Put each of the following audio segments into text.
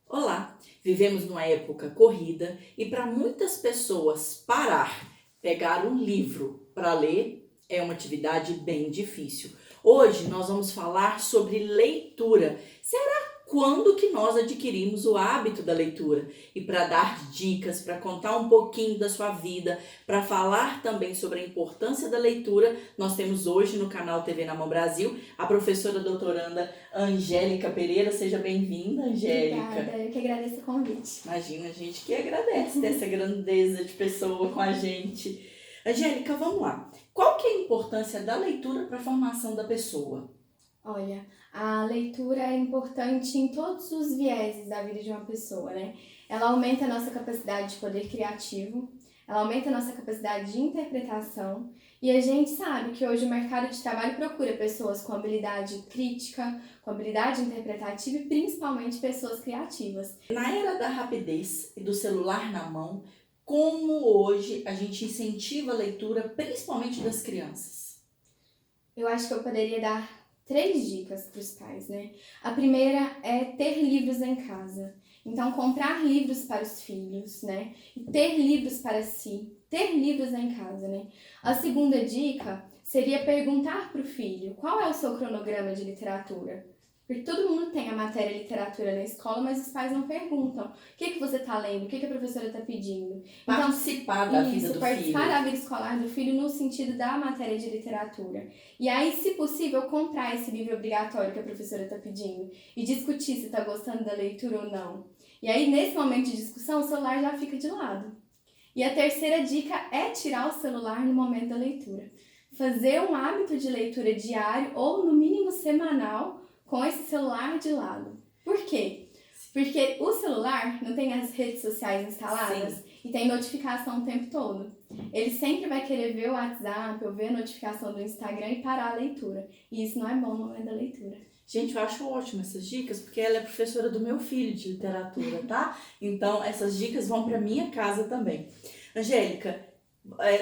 Olá! Vivemos numa época corrida e para muitas pessoas pegar um livro para ler é uma atividade bem difícil. Hoje nós vamos falar sobre leitura. Quando que nós adquirimos o hábito da leitura? E para dar dicas, para contar um pouquinho da sua vida, para falar também sobre a importância da leitura, nós temos hoje no canal TV na Mão Brasil a professora doutoranda Angélica Pereira. Seja bem-vinda, Angélica. Obrigada, eu que agradeço o convite. Imagina, a gente que agradece ter essa grandeza de pessoa com a gente. Angélica, vamos lá. Qual que é a importância da leitura para a formação da pessoa? Olha, a leitura é importante em todos os vieses da vida de uma pessoa, né? Ela aumenta a nossa capacidade de poder criativo, ela aumenta a nossa capacidade de interpretação, e a gente sabe que hoje o mercado de trabalho procura pessoas com habilidade crítica, com habilidade interpretativa e principalmente pessoas criativas. Na era da rapidez e do celular na mão, como hoje a gente incentiva a leitura, principalmente das crianças? Eu acho que eu poderia dar 3 dicas para os pais, né? A primeira é ter livros em casa. Então, comprar livros para os filhos, né? E ter livros para si. Ter livros em casa, né? A segunda dica seria perguntar para o filho qual é o seu cronograma de literatura. Porque todo mundo tem a matéria literatura na escola, mas os pais não perguntam. O que você está lendo? O que a professora está pedindo? Participar da vida do participar filho. da vida escolar do filho no sentido da matéria de literatura. E aí, se possível, comprar esse livro obrigatório que a professora está pedindo e discutir se está gostando da leitura ou não. E aí, nesse momento de discussão, o celular já fica de lado. E a terceira dica é tirar o celular no momento da leitura. Fazer um hábito de leitura diário ou, no mínimo, semanal, com esse celular de lado. Por quê? Porque o celular não tem as redes sociais instaladas. Sim. E tem notificação o tempo todo. Ele sempre vai querer ver o WhatsApp ou ver a notificação do Instagram e parar a leitura. E isso não é bom no momento da leitura. Gente, eu acho ótimo essas dicas, porque ela é professora do meu filho de literatura, tá? Então, essas dicas vão para minha casa também. Angélica,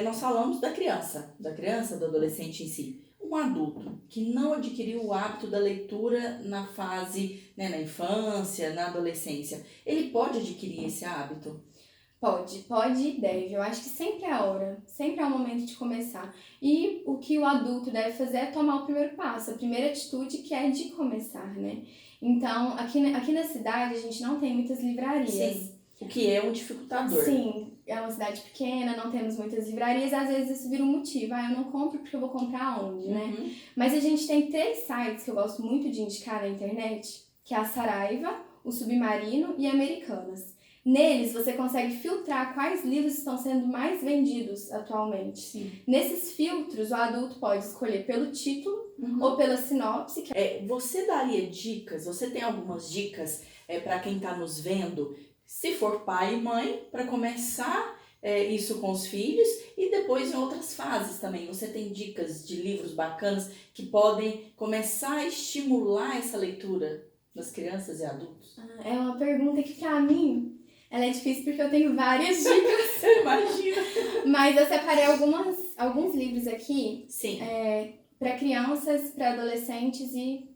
nós falamos da criança, do adolescente em si. Um adulto que não adquiriu o hábito da leitura na fase, né, na infância, na adolescência, ele pode adquirir esse hábito? Pode e deve. Eu acho que sempre é a hora, sempre é o momento de começar. E o que o adulto deve fazer é tomar o primeiro passo, a primeira atitude que é de começar, né? Então, aqui na cidade a gente não tem muitas livrarias. Sim, o que é um dificultador. Sim, é uma cidade pequena, não temos muitas livrarias, às vezes isso vira um motivo. Eu não compro porque eu vou comprar onde, né? Mas a gente tem 3 sites que eu gosto muito de indicar na internet, que é a Saraiva, o Submarino e Americanas. Neles você consegue filtrar quais livros estão sendo mais vendidos atualmente. Sim. Nesses filtros, o adulto pode escolher pelo título ou pela sinopse. Você daria dicas, você tem algumas dicas para quem está nos vendo, se for pai e mãe, para começar isso com os filhos e depois em outras fases também. Você tem dicas de livros bacanas que podem começar a estimular essa leitura das crianças e adultos? É uma pergunta que, pra mim, ela é difícil porque eu tenho várias dicas. Eu imagino. Mas eu separei alguns livros aqui. Sim. Para crianças, para adolescentes e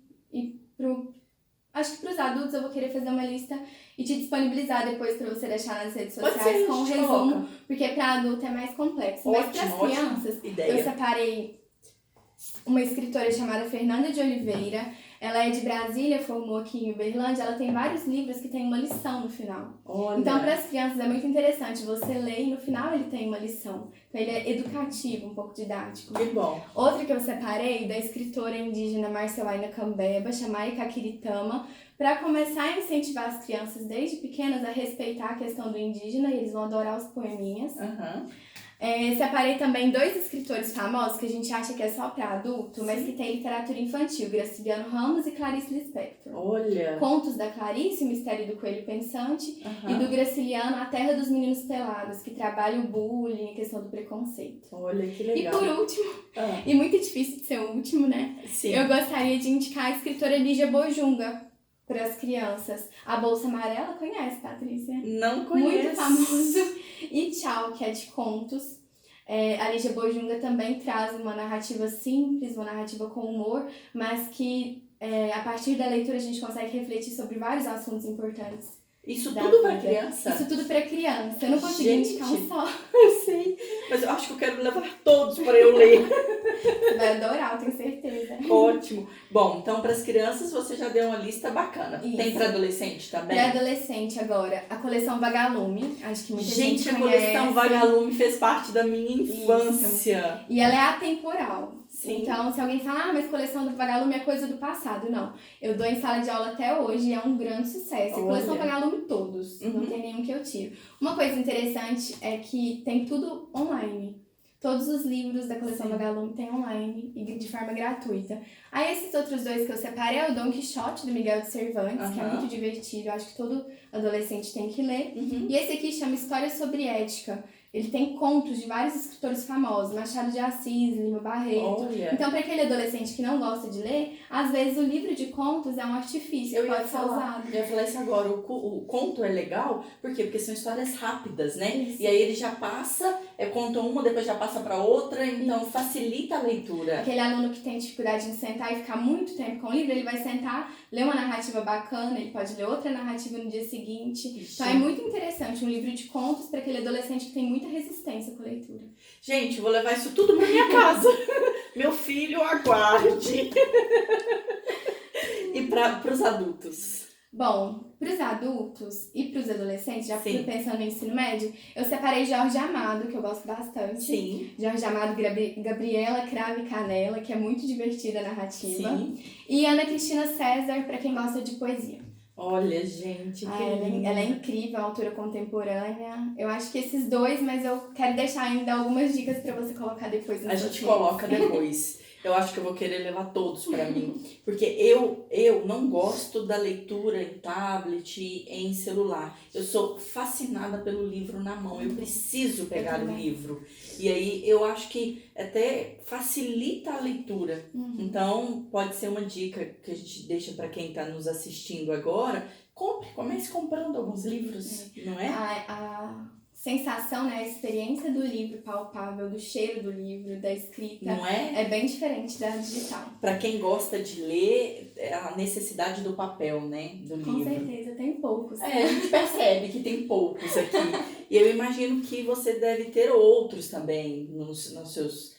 acho que para os adultos eu vou querer fazer uma lista e te disponibilizar depois para você deixar nas redes sociais com um resumo, porque para adulto é mais complexo. Mas para as crianças, eu separei uma escritora chamada Fernanda de Oliveira. Ela é de Brasília, formou aqui em Uberlândia. Ela tem vários livros que tem uma lição no final. Olha. Então, para as crianças é muito interessante. Você lê e no final ele tem uma lição. Então, ele é educativo, um pouco didático. Que bom. Outra que eu separei, da escritora indígena Marcelaina Cambeba, chamada Caquiritama, para começar a incentivar as crianças desde pequenas a respeitar a questão do indígena, e eles vão adorar os poeminhas. Separei também 2 escritores famosos que a gente acha que é só para adulto, mas que tem literatura infantil, Graciliano Ramos e Clarice Lispector. Olha! Contos da Clarice, O Mistério do Coelho Pensante, e do Graciliano, A Terra dos Meninos Pelados, que trabalha o bullying e a questão do preconceito. Olha, que legal. E por último, e muito difícil de ser o último, né? Sim. Eu gostaria de indicar a escritora Lígia Bojunga para as crianças. A Bolsa Amarela, conhece, Patrícia? Não conheço. Muito famoso. E Tchau, que é de contos. A Lígia Bojunga também traz uma narrativa simples, uma narrativa com humor, mas que a partir da leitura a gente consegue refletir sobre vários assuntos importantes. Isso da tudo pra vida. criança? Isso tudo pra criança. Eu não consegui Gente. indicar um só. Eu sei, mas eu acho que eu quero levar todos para eu ler. Você vai adorar, eu tenho certeza. Ótimo. Bom, então para as crianças você já deu uma lista bacana. Isso. Tem para adolescente também? Para adolescente agora, a coleção Vagalume. Acho que muita gente Gente, a conhece. coleção Vagalume fez parte da minha infância. E ela é atemporal. Sim. Então, se alguém fala, mas coleção do Vagalume é coisa do passado. Não. Eu dou em sala de aula até hoje e é um grande sucesso. E Olha. coleção Vagalume todos. Não Uhum. tem nenhum que eu tiro. Uma coisa interessante é que tem tudo online. Todos os livros da coleção Sim. Vagalume tem online e de forma gratuita. Aí esses outros dois que eu separei é o Dom Quixote, do Miguel de Cervantes, que é Aham. muito divertido. Eu acho que todo adolescente tem que ler. Uhum. E esse aqui chama História sobre Ética. Ele tem contos de vários escritores famosos, Machado de Assis, Lima Barreto. Olha. Então, para aquele adolescente que não gosta de ler, às vezes o livro de contos é um artifício Eu que ia pode ser falar, usado. eu ia falar isso agora. O conto é legal, por quê? Porque são histórias rápidas, né? Isso. E aí ele já passa, conta uma, depois já passa para outra, então Isso. facilita a leitura. Aquele aluno que tem dificuldade em sentar e ficar muito tempo com o livro, ele vai sentar, ler uma narrativa bacana, ele pode ler outra narrativa no dia seguinte. Então é muito interessante um livro de contos para aquele adolescente que tem muita resistência com a leitura. Gente, vou levar isso tudo pra minha casa. Meu filho, aguarde. E para os adultos? Bom, para os adultos e para os adolescentes, já Sim. pensando no ensino médio, eu separei Jorge Amado, que eu gosto bastante. Sim. Jorge Amado, Gabriela Cravo e Canela, que é muito divertida a narrativa. Sim. E Ana Cristina César, para quem gosta de poesia. Olha, gente, que lindo. Ela é incrível, é uma autora contemporânea. Eu acho que esses dois, mas eu quero deixar ainda algumas dicas para você colocar depois no A seu gente texto. coloca depois. Eu acho que eu vou querer levar todos para mim. Porque eu não gosto da leitura em tablet, em celular. Eu sou fascinada pelo livro na mão. Eu preciso pegar o também. livro. E aí eu acho que até facilita a leitura. Então pode ser uma dica que a gente deixa para quem está nos assistindo agora. Comece comprando alguns livros, não é? A sensação, né, a experiência do livro palpável, do cheiro do livro, da escrita, Não é? é bem diferente da digital. Para quem gosta de ler, é a necessidade do papel, né? Do Com livro. certeza, tem poucos. A gente percebe que tem poucos aqui. E eu imagino que você deve ter outros também nos seus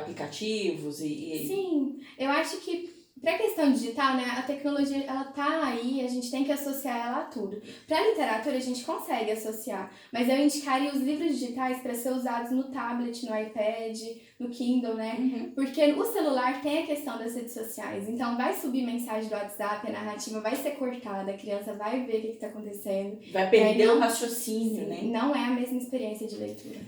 aplicativos e... Sim, eu acho que para a questão digital, né, a tecnologia ela tá aí, a gente tem que associar ela a tudo. Para a literatura a gente consegue associar, mas eu indicaria os livros digitais para ser usados no tablet, no iPad, no Kindle, né? Uhum. Porque o celular tem a questão das redes sociais, então vai subir mensagem do WhatsApp, a narrativa vai ser cortada, a criança vai ver o que está acontecendo. Vai perder não- o raciocínio, né? Não é a mesma experiência de leitura.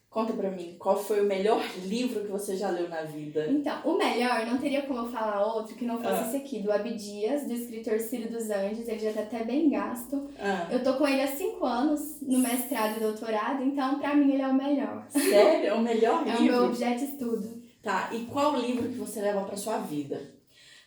Conta pra mim, qual foi o melhor livro que você já leu na vida? Então, o melhor, não teria como eu falar outro que não fosse Ah. esse aqui, do Abdias, do escritor Ciro dos Anjos, ele já tá até bem gasto. Ah, Eu tô com ele há 5 anos, no mestrado e doutorado, então pra mim ele é o melhor. sério? É o melhor É o meu livro? objeto de estudo. Tá, e qual livro que você leva pra sua vida?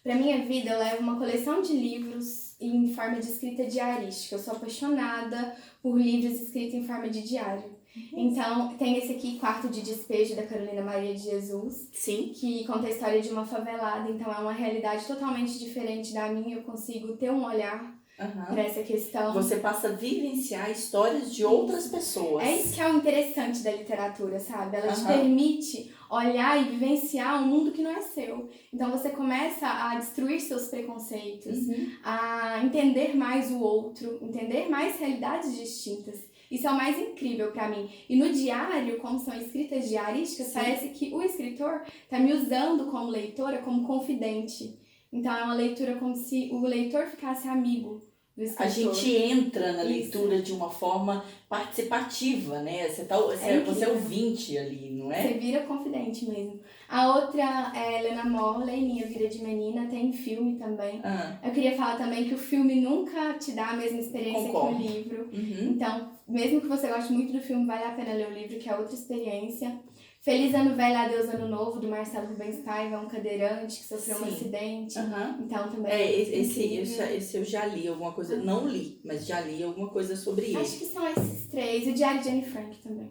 Pra minha vida, eu levo uma coleção de livros em forma de escrita diarística. Eu sou apaixonada por livros escritos em forma de diário. Então, tem esse aqui, Quarto de Despejo, da Carolina Maria de Jesus, Sim. que conta a história de uma favelada. Então, é uma realidade totalmente diferente da minha. Eu consigo ter um olhar Aham. para essa questão. Você passa a vivenciar histórias de outras pessoas. É isso que é o interessante da literatura, sabe? Ela te Aham. permite olhar e vivenciar um mundo que não é seu. Então, você começa a destruir seus preconceitos, Uhum. a entender mais o outro, entender mais realidades distintas. Isso é o mais incrível pra mim. E no diário, como são escritas diarísticas, Sim. parece que o escritor tá me usando como leitora, como confidente. Então é uma leitura como se o leitor ficasse amigo do escritor. A gente entra na Isso. leitura de uma forma participativa, né? Você é incrível. ouvinte ali, não é? Você vira confidente mesmo. A outra é Helena Morley, Minha Vida de Menina, tem filme também. Ah, Eu queria falar também que o filme nunca te dá a mesma experiência Concordo. que o livro. uhum. Então, mesmo que você goste muito do filme, vale a pena ler o livro, que é outra experiência. Feliz Ano Velho, Adeus Ano Novo, do Marcelo Rubens Paiva, um cadeirante que sofreu um Sim. acidente. Aham. Então, também Esse eu já li alguma coisa, não li, mas já li alguma coisa sobre ele. Acho que são esses três. O Diário de Anne Frank também.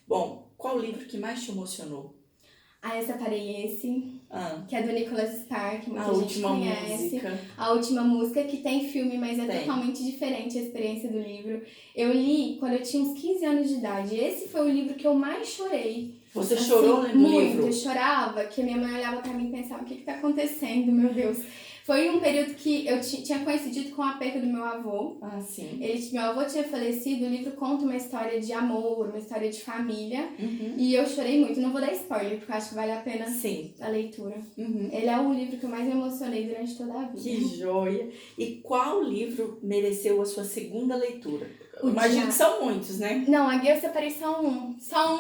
Bom, qual o livro que mais te emocionou? Aí eu separei esse, Ah, que é do Nicholas Sparks, muita a gente última conhece. música. A última música, que tem filme, mas é Tem. totalmente diferente a experiência do livro. Eu li quando eu tinha uns 15 anos de idade. Esse foi o livro que eu mais chorei. Você chorou lendo o muito, livro? eu chorava, que minha mãe olhava pra mim e pensava, o que tá acontecendo, meu Deus. Foi um período que eu tinha coincidido com a perda do meu avô. Ah, sim. Meu avô tinha falecido, o livro conta uma história de amor, uma história de família. Uhum. E eu chorei muito, não vou dar spoiler, porque eu acho que vale a pena Sim. a leitura. Uhum. Ele é o livro que eu mais me emocionei durante toda a vida. Que joia! E qual livro mereceu a sua segunda leitura? O Imagino Diário. que são muitos, né? Não, aqui eu separei só um,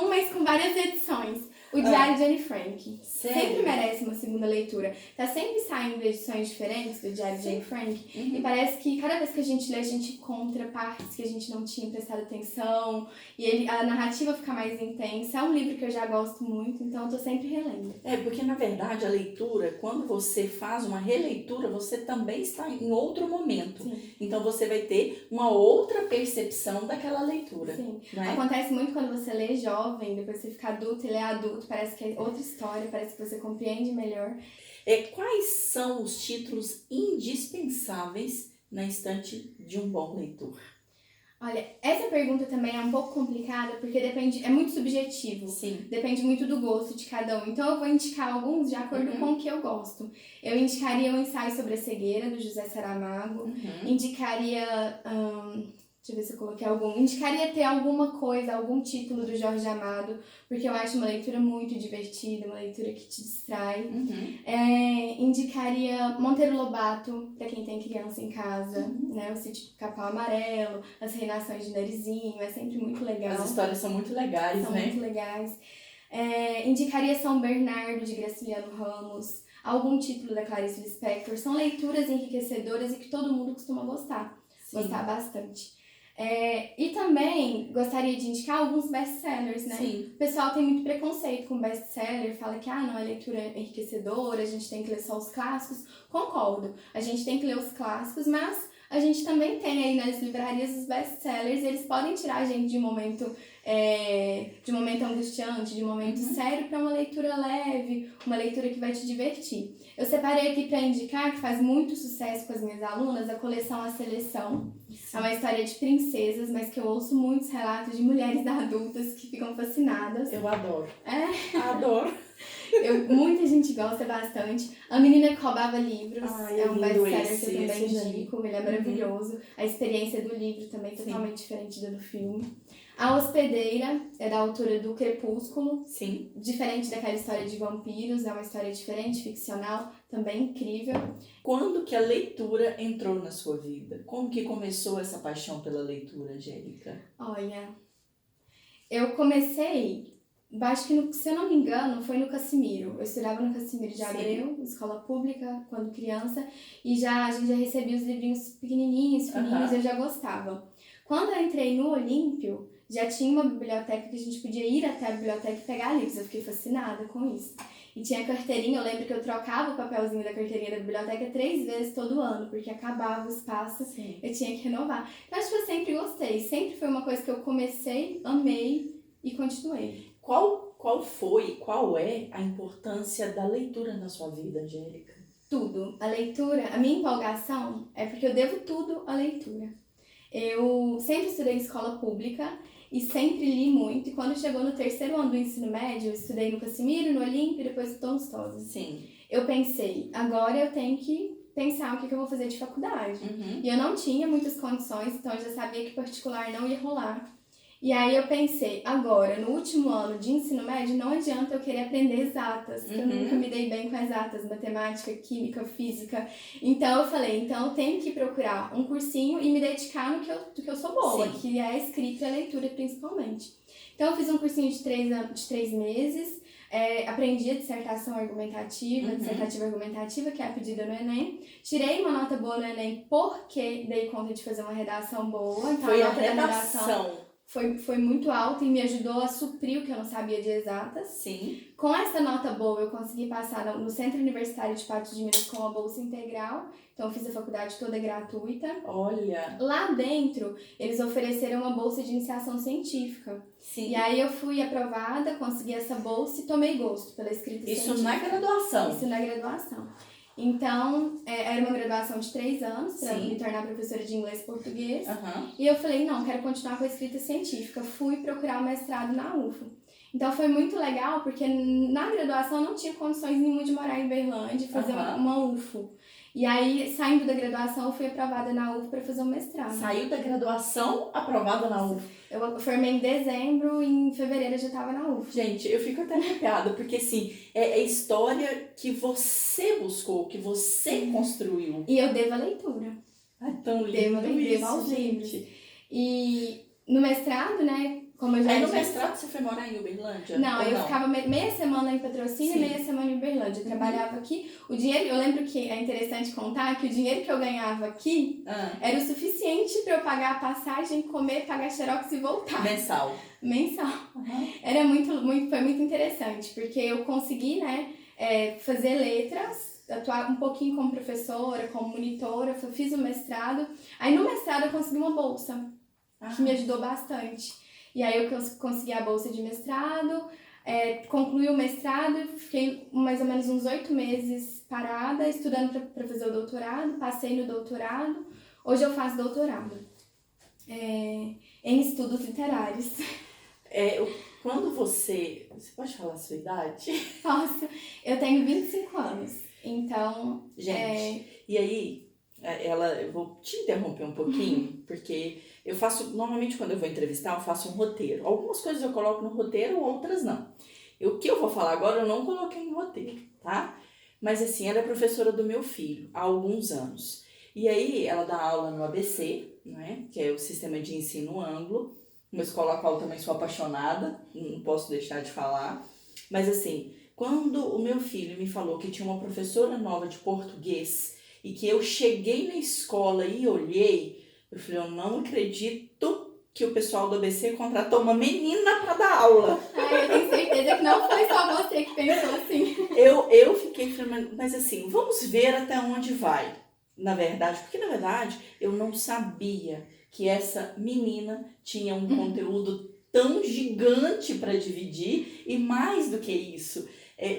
mas com várias edições. O Diário de Anne Frank. Sério? Sempre merece uma segunda leitura. Tá sempre saindo edições diferentes do Diário de Anne Frank. Uhum. E parece que cada vez que a gente lê, a gente encontra partes que a gente não tinha prestado atenção. E a narrativa fica mais intensa. É um livro que eu já gosto muito, então eu tô sempre relendo. É, porque na verdade a leitura, quando você faz uma releitura, você também está em outro momento. Sim. Então você vai ter uma outra percepção daquela leitura. Sim. Não é? Acontece muito quando você lê jovem, depois você fica adulto e lê adulto, parece que é outra história, parece que você compreende melhor. Quais são os títulos indispensáveis na estante de um bom leitor? Olha, essa pergunta também é um pouco complicada, porque é muito subjetivo. Sim. Depende muito do gosto de cada um. Então eu vou indicar alguns de acordo com o que eu gosto. Eu indicaria o Ensaio sobre a Cegueira, do José Saramago. Uhum. Indicaria... deixa eu ver se eu coloquei algum. Indicaria ter alguma coisa, algum título do Jorge Amado, porque eu acho uma leitura muito divertida, uma leitura que te distrai. Uhum. Indicaria Monteiro Lobato, para quem tem criança em casa, né? O Sítio do Capão Amarelo, As Reinações de Narizinho, é sempre muito legal. As histórias são muito legais, São né? muito legais. Indicaria São Bernardo, de Graciliano Ramos, algum título da Clarice Lispector. São leituras enriquecedoras e que todo mundo costuma gostar. Sim. Gostar bastante. E também gostaria de indicar alguns best-sellers, né? Sim. O pessoal tem muito preconceito com best-seller, fala que não é leitura enriquecedora, a gente tem que ler só os clássicos. Concordo, a gente tem que ler os clássicos, mas a gente também tem aí nas livrarias os best-sellers, eles podem tirar a gente de um momento angustiante, de um momento sério, para uma leitura leve, uma leitura que vai te divertir. Eu separei aqui para indicar, que faz muito sucesso com as minhas alunas, a coleção A Seleção. Sim. É uma história de princesas, mas que eu ouço muitos relatos de mulheres adultas que ficam fascinadas. Eu adoro. Adoro. Muita gente gosta bastante. A Menina que Roubava Livros é um lindo best-seller esse, que eu também esse daí. indico, ele é maravilhoso. A experiência do livro também é Sim. totalmente diferente da do filme. A Hospedeira é da autora do Crepúsculo, Sim. diferente daquela história de vampiros, é uma história diferente, ficcional, também incrível. Quando que a leitura entrou na sua vida? Como que começou essa paixão pela leitura, Angélica? Olha, eu comecei, acho que, se eu não me engano, foi no Cassimiro. Eu estudava no Cassimiro de Sim. Abreu, escola pública, quando criança, e a gente já recebia os livrinhos pequenininhos, fininhos, eu já gostava. Quando eu entrei no Olímpio, já tinha uma biblioteca que a gente podia ir até a biblioteca e pegar livros. Eu fiquei fascinada com isso. E tinha carteirinha, eu lembro que eu trocava o papelzinho da carteirinha da biblioteca 3 vezes todo ano, porque acabava o espaço, Sim. eu tinha que renovar. Eu acho que eu sempre gostei, sempre foi uma coisa que eu comecei, amei e continuei. Qual é a importância da leitura na sua vida, Angélica? Tudo. A leitura, a minha empolgação é porque eu devo tudo à leitura. Eu sempre estudei em escola pública e sempre li muito. E quando chegou no 3º ano do ensino médio, eu estudei no Cassimiro, no Olímpio e depois no Dom Lustosa. Sim. Eu pensei, agora eu tenho que pensar o que eu vou fazer de faculdade. E eu não tinha muitas condições, então eu já sabia que particular não ia rolar. E aí eu pensei, agora, no último ano de ensino médio, não adianta eu querer aprender exatas, porque eu nunca me dei bem com exatas, matemática, química, física. Então eu falei, então eu tenho que procurar um cursinho e me dedicar no que eu sou boa, Sim. que é a escrita e a leitura principalmente. Então eu fiz um cursinho de 3 meses, aprendi a dissertação argumentativa, que é a pedida no Enem. Tirei uma nota boa no Enem porque dei conta de fazer uma redação boa. Então Foi a a nota da redação foi muito alta e me ajudou a suprir o que eu não sabia de exatas. Sim. Com essa nota boa, eu consegui passar no Centro Universitário de Patos de Minas com a bolsa integral. Então, eu fiz a faculdade toda gratuita. Olha. Lá dentro, eles ofereceram uma bolsa de iniciação científica. Sim. E aí, eu fui aprovada, consegui essa bolsa e tomei gosto pela escrita científica. Isso na graduação? Isso na graduação. Então, era uma graduação de 3 anos para me tornar professora de inglês e português. E eu falei, não, quero continuar com a escrita científica. Fui procurar o mestrado na UFO. Então, foi muito legal, porque na graduação eu não tinha condições nenhuma de morar em Berlândia e fazer uma UFO. E aí, saindo da graduação, eu fui aprovada na UFO para fazer um mestrado. Saiu da graduação, aprovada na UFO. Eu formei em dezembro e em fevereiro eu já estava na UFO. Gente, eu fico até arrepiada, porque assim, é história que você buscou, que você construiu. E eu devo a leitura. Ai, tão lindo devo aos livros. E no mestrado, né, como eu já Aí no disse... mestrado você foi morar em Uberlândia? Não, eu ficava meia semana em Patrocínio e meia semana em Uberlândia. Eu trabalhava aqui. O dinheiro, eu lembro que é interessante contar que o dinheiro que eu ganhava aqui era o suficiente para eu pagar a passagem, comer, pagar xerox e voltar. Mensal. Era foi muito interessante, porque eu consegui, né, fazer letras, atuar um pouquinho como professora, como monitora, fiz o mestrado. Aí no mestrado eu consegui uma bolsa, que me ajudou bastante. E aí eu consegui a bolsa de mestrado, concluí o mestrado, fiquei mais ou menos uns 8 meses parada, estudando para fazer o doutorado, passei no doutorado, hoje eu faço doutorado em estudos literários. Quando você pode falar a sua idade? Posso, eu tenho 25 anos, então... Gente, e aí... eu vou te interromper um pouquinho, porque eu faço, normalmente quando eu vou entrevistar, eu faço um roteiro. Algumas coisas eu coloco no roteiro, outras não. O que eu vou falar agora eu não coloquei no roteiro, tá? Mas assim, ela é professora do meu filho há alguns anos. E aí ela dá aula no ABC, né? Que é o Sistema de Ensino Anglo, uma escola a qual eu também sou apaixonada, não posso deixar de falar. Mas assim, quando o meu filho me falou que tinha uma professora nova de português, e que eu cheguei na escola e olhei, eu falei, eu não acredito que o pessoal do ABC contratou uma menina para dar aula. Ai, eu tenho certeza que não foi só você que pensou assim. Eu fiquei falando, mas assim, vamos ver até onde vai. Na verdade, porque na verdade eu não sabia que essa menina tinha um conteúdo tão gigante para dividir, e mais do que isso,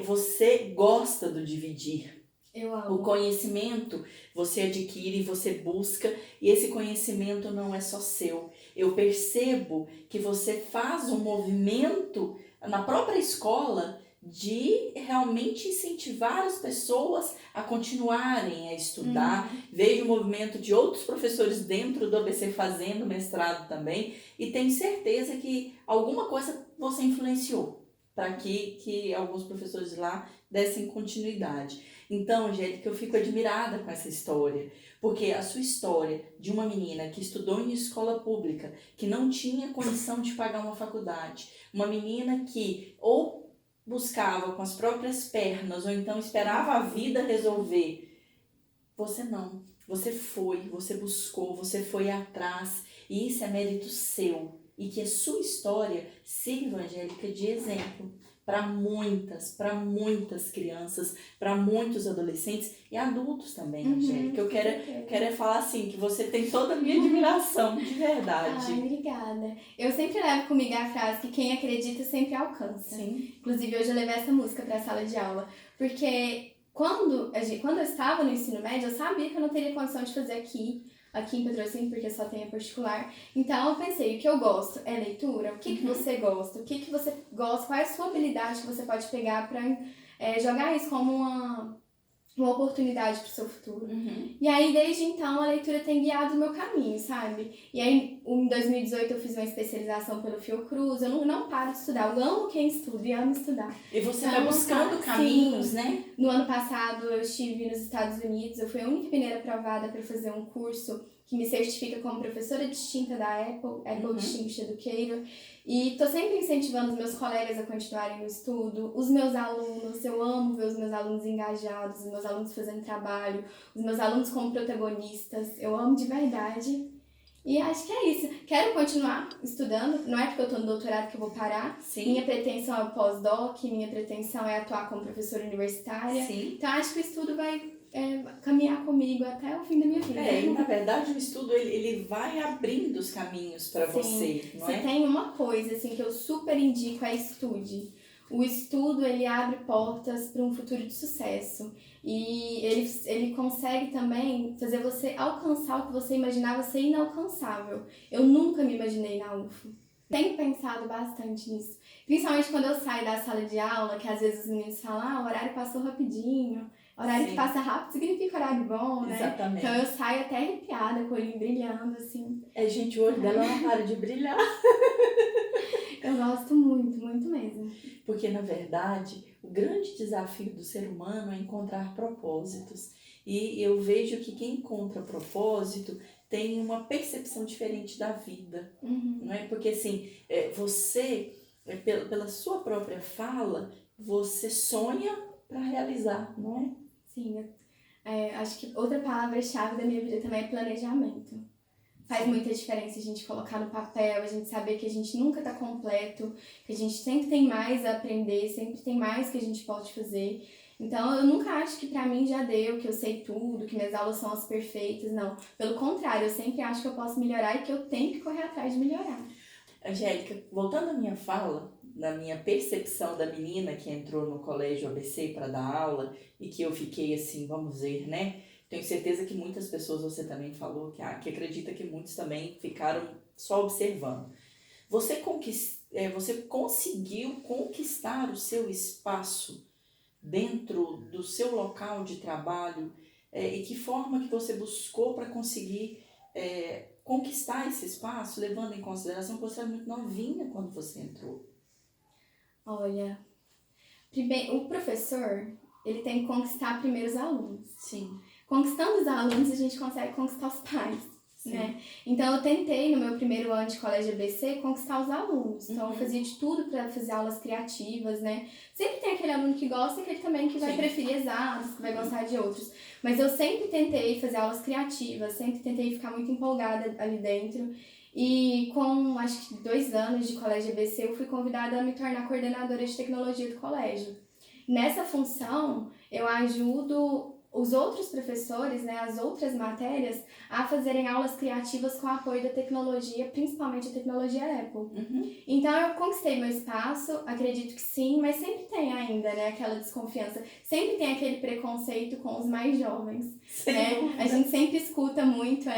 você gosta do dividir. Eu amo. O conhecimento você adquire, você busca, e esse conhecimento não é só seu. Eu percebo que você faz um movimento na própria escola de realmente incentivar as pessoas a continuarem a estudar. Vejo o movimento de outros professores dentro do ABC fazendo mestrado também, e tenho certeza que alguma coisa você influenciou para que alguns professores lá dessem continuidade. Então, Angélica, eu fico admirada com essa história, porque a sua história de uma menina que estudou em escola pública, que não tinha condição de pagar uma faculdade, uma menina que ou buscava com as próprias pernas, ou então esperava a vida resolver, você não. Você você buscou, você foi atrás, e isso é mérito seu, e que a sua história sirva, Angélica, de exemplo para muitas crianças, para muitos adolescentes e adultos também, Angélica. Eu quero falar assim, que você tem toda a minha admiração, de verdade. Ai, obrigada. Eu sempre levo comigo a frase que quem acredita sempre alcança. Sim. Inclusive, hoje eu levei essa música para a sala de aula, porque quando eu estava no ensino médio, eu sabia que eu não teria condição de fazer aqui em Patrocínio, porque só tem a particular. Então, eu pensei, o que eu gosto é leitura. O que você gosta? O que você gosta? Qual é a sua habilidade que você pode pegar para jogar isso como uma oportunidade para o seu futuro? E aí, desde então, a leitura tem guiado o meu caminho, sabe? E aí, em 2018, eu fiz uma especialização pelo Fiocruz. Eu não paro de estudar. Eu amo quem estuda e amo estudar. E você vai buscando caminhos, sim. Né? No ano passado, eu estive nos Estados Unidos. Eu fui a única mineira aprovada para fazer um curso que me certifica como professora distinta da Apple Distinguished Educator. E tô sempre incentivando os meus colegas a continuarem no estudo, os meus alunos. Eu amo ver os meus alunos engajados, os meus alunos fazendo trabalho, os meus alunos como protagonistas. Eu amo de verdade. E acho que é isso. Quero continuar estudando, não é porque eu tô no doutorado que eu vou parar. Sim. Minha pretensão é o pós-doc, minha pretensão é atuar como professora universitária. Sim. Então acho que o estudo vai caminhar comigo até o fim da minha vida. E na verdade o estudo ele vai abrindo os caminhos para você, não é? Se tem uma coisa assim que eu super indico é estude. O estudo ele abre portas para um futuro de sucesso e ele consegue também fazer você alcançar o que você imaginava ser inalcançável. Eu nunca me imaginei na UFO. Tenho pensado bastante nisso. Principalmente quando eu saio da sala de aula, que às vezes os meninos falam, o horário passou rapidinho. Horário que passa rápido significa horário bom, né? Exatamente. Então eu saio até arrepiada, com o olhinho brilhando, assim. Gente, o olho dela não para de brilhar. Eu gosto muito, muito mesmo. Porque, na verdade, o grande desafio do ser humano é encontrar propósitos. E eu vejo que quem encontra propósito tem uma percepção diferente da vida. Não é? Porque, assim, você, pela sua própria fala, você sonha para realizar, não é? Sim, acho que outra palavra-chave da minha vida também é planejamento. Faz muita diferença a gente colocar no papel, a gente saber que a gente nunca está completo, que a gente sempre tem mais a aprender, sempre tem mais que a gente pode fazer. Então, eu nunca acho que pra mim já deu, que eu sei tudo, que minhas aulas são as perfeitas, não. Pelo contrário, eu sempre acho que eu posso melhorar e que eu tenho que correr atrás de melhorar. Angélica, voltando à minha fala, na minha percepção da menina que entrou no colégio ABC para dar aula e que eu fiquei assim, vamos ver, né? Tenho certeza que muitas pessoas, você também falou, que acredita que muitos também ficaram só observando. Você conseguiu conquistar o seu espaço dentro do seu local de trabalho e que forma que você buscou para conseguir conquistar esse espaço, levando em consideração que você era muito novinha quando você entrou? Olha, primeiro, o professor, ele tem que conquistar primeiro os alunos. Sim. Conquistando os alunos, a gente consegue conquistar os pais, né? Então, eu tentei, no meu primeiro ano de colégio ABC, conquistar os alunos. Então, eu fazia de tudo para fazer aulas criativas, né? Sempre tem aquele aluno que gosta e aquele também que vai preferir exatos, que vai gostar de outros. Mas eu sempre tentei fazer aulas criativas, sempre tentei ficar muito empolgada ali dentro. E com, acho que 2 anos de colégio ABC, eu fui convidada a me tornar coordenadora de tecnologia do colégio. Nessa função, eu ajudo os outros professores, né, as outras matérias, a fazerem aulas criativas com o apoio da tecnologia, principalmente a tecnologia Apple. Então, eu conquistei meu espaço, acredito que sim, mas sempre tem ainda, né, aquela desconfiança. Sempre tem aquele preconceito com os mais jovens, né? A gente sempre escuta muito,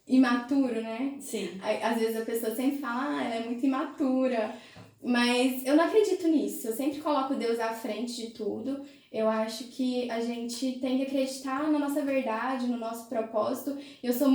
imaturo, né? Sim. Às vezes a pessoa sempre fala, ela é muito imatura. Mas eu não acredito nisso. Eu sempre coloco Deus à frente de tudo. Eu acho que a gente tem que acreditar na nossa verdade, no nosso propósito. Eu sou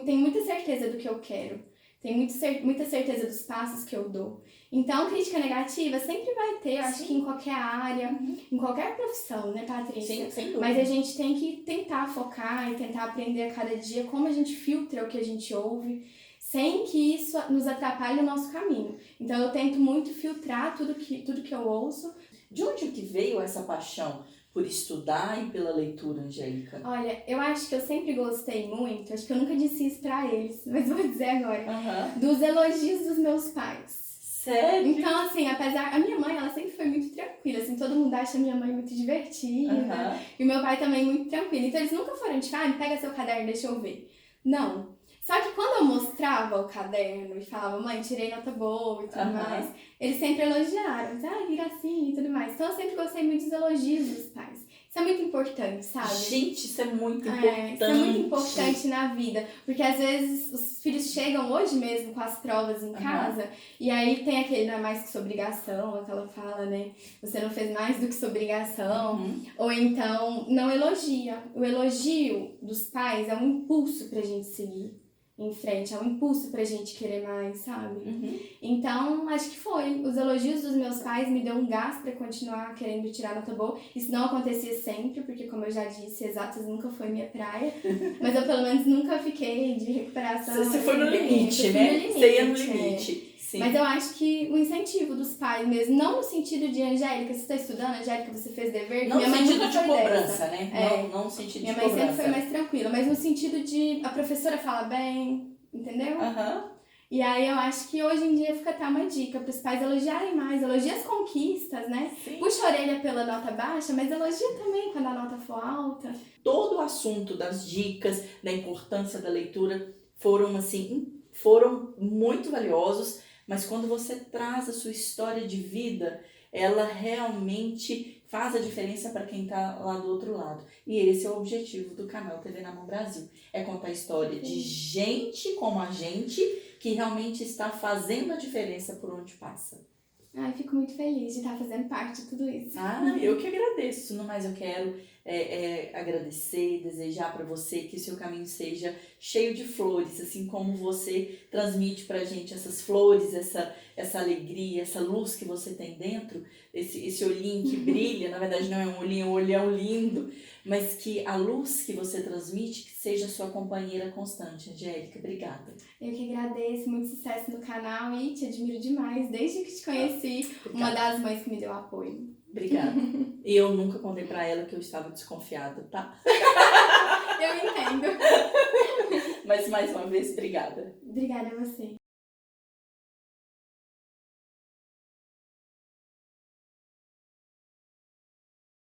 tenho muita certeza do que eu quero. Tenho muita certeza dos passos que eu dou. Então, crítica negativa sempre vai ter, eu acho que em qualquer área, em qualquer profissão, né, Patrícia? Sim, sem dúvida. Mas a gente tem que tentar focar e tentar aprender a cada dia como a gente filtra o que a gente ouve, sem que isso nos atrapalhe o nosso caminho. Então, eu tento muito filtrar tudo que eu ouço. De onde que veio essa paixão por estudar e pela leitura, Angélica? Olha, eu acho que eu sempre gostei muito, acho que eu nunca disse isso pra eles, mas vou dizer agora, dos elogios dos meus pais. Sério? Então, assim, a minha mãe, ela sempre foi muito tranquila, assim, todo mundo acha a minha mãe muito divertida, e o meu pai também muito tranquilo. Então, eles nunca foram tipo, pega seu caderno, deixa eu ver. Não. Só que quando eu mostrava o caderno e falava, mãe, tirei nota boa e tudo mais, eles sempre elogiaram, vira assim e tudo mais. Então, eu sempre gostei muito dos elogios dos pais. Isso é muito importante, sabe? Gente, isso é muito importante. Isso é muito importante na vida. Porque às vezes os filhos chegam hoje mesmo com as provas em casa, e aí tem aquele não é mais que sua obrigação, aquela fala, né? Você não fez mais do que sua obrigação. Ou então, não elogia. O elogio dos pais é um impulso pra gente seguir em frente, é um impulso pra gente querer mais, sabe? Então, acho que foi. Os elogios dos meus pais me deu um gás pra continuar querendo tirar nota boa. Isso não acontecia sempre, porque como eu já disse, exatas nunca foi minha praia. Mas eu pelo menos nunca fiquei de recuperação. Você foi no limite, né? Você ia no limite. Sim. Mas eu acho que o incentivo dos pais mesmo, não no sentido de Angélica, você está estudando, Angélica, você fez dever. Não minha no mãe sentido nunca de foi cobrança, dessa. né? Não no sentido de cobrança. Minha mãe sempre foi mais tranquila, mas no sentido de a professora fala bem, entendeu? Aham. E aí eu acho que hoje em dia fica até uma dica para os pais elogiarem mais, elogia as conquistas, né? Sim. Puxa a orelha pela nota baixa, mas elogia também quando a nota for alta. Todo o assunto das dicas, da importância da leitura foram muito valiosos, mas quando você traz a sua história de vida, ela realmente faz a diferença para quem está lá do outro lado. E esse é o objetivo do canal TV na Mão Brasil, é contar a história de gente como a gente que realmente está fazendo a diferença por onde passa. Ai, fico muito feliz de estar fazendo parte de tudo isso. Eu que agradeço. No mais, eu quero agradecer, desejar para você que o seu caminho seja cheio de flores, assim como você transmite pra gente essas flores, essa alegria, essa luz que você tem dentro, esse olhinho que brilha, na verdade não é um olhinho, é um olhão lindo, mas que a luz que você transmite que seja sua companheira constante. Angélica, obrigada. Eu que agradeço, muito sucesso no canal e te admiro demais, desde que te conheci, uma das mães que me deu apoio. Obrigada. E eu nunca contei pra ela que eu estava desconfiada, tá? Eu entendo. Mas mais uma vez, obrigada. Obrigada a você.